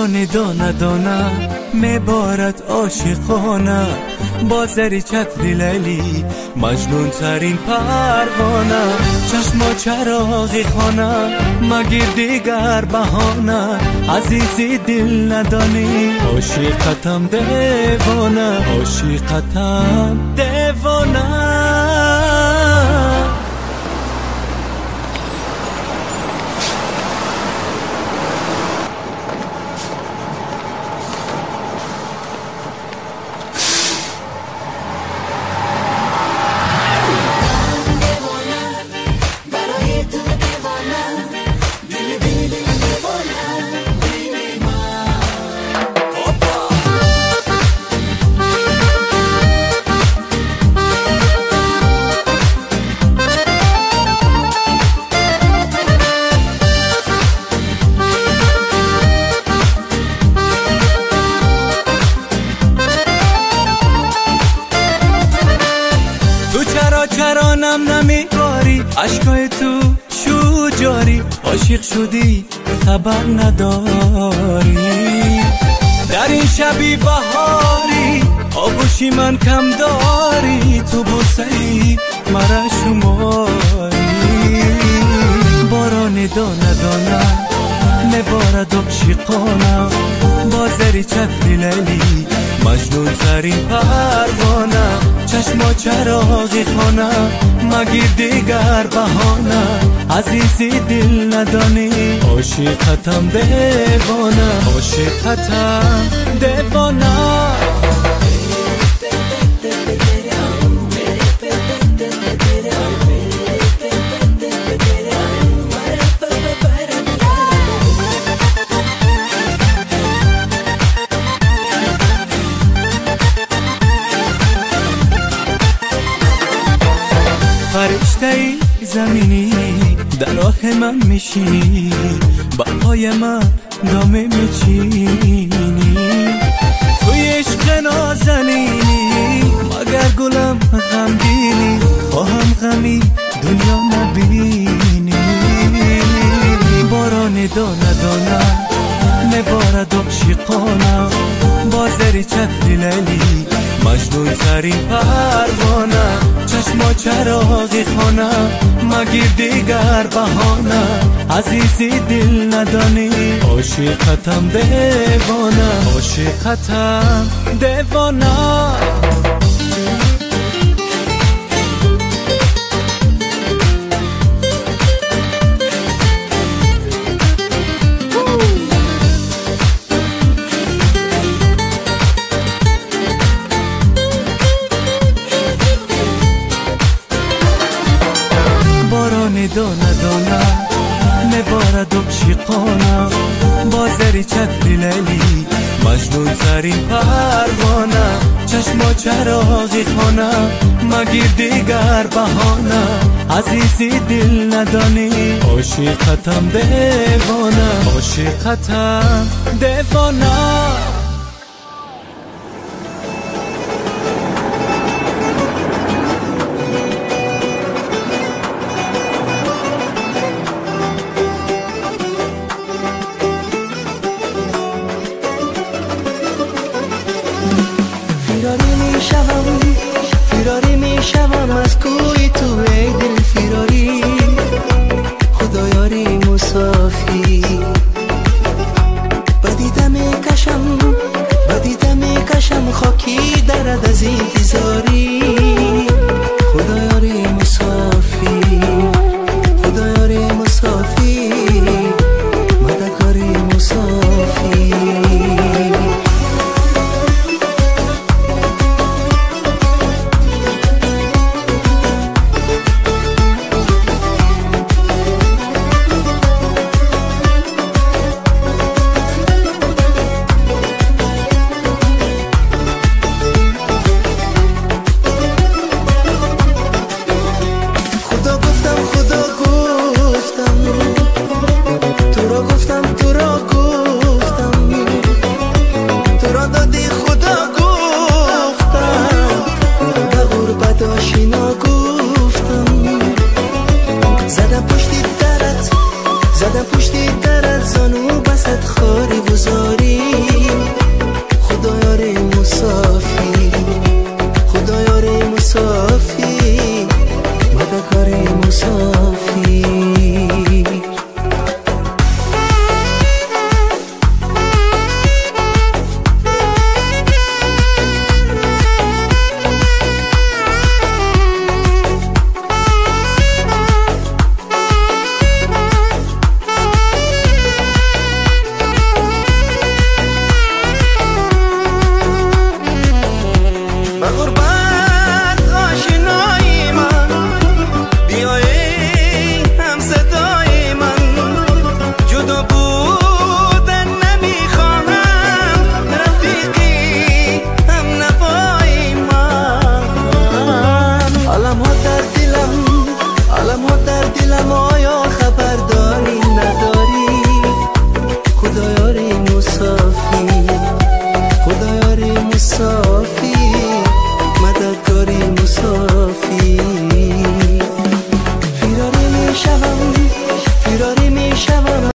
باران دانه دانه میبارد عاشقانه، با زری چتری لیلی مجنون ترین پروانه. چشما چراغی خانه مگیر دیگر بهانه، عزیزی دل ندانی عاشقتم دیوانه، عاشقتم دیوانه. چرا نم نمیباری عشقای تو شو جاری، عاشق شدی خبر نداری. در این شبی بهاری آغوشی من کم داری، تو بوسه‌ای مرا شماری. باران دانه دانه میبارد عاشقانه، با زری چتری لیلی مجنون ترین پروانه. چشما چراغی خانه مگیر دیگر بهانه، عزیزی دل ندانی عاشقتم دیوانه، عاشقتم دیوانه. فرشته زمینی در راه من میشینی، با پای من دامه میچینی. توی عشق نازنینی مگر گلم غمگینی، خواهم غمی دنیا نبینی. باران دانه دانه میبارد عاشقانه، با زری چتری لیلی مجنون ترین پروانه. چشما چراغی خانه مگیر دیگر بهانه، عزیزی دل ندانی عاشقتم دیوانه، عاشقتم دیوانه. دانه دانه میبارد عاشقانه، با زری چتری لیلی مجنون ترین پروانه. چشما چراغی خانه مگیر دیگر بهانه، عزیزی دل ندانی عاشقتم دیوانه، عاشقتم دیوانه. فراری میشوم از کوی تو ای دل فراری، خدایاری مسافی. بدیده میکشم خاکی درد از انتظاری، خدایاری مسافی، خدایاری مسافی، مددکاری مسافی. زدم پشتی درت زانو بست خاری بزاری. دلم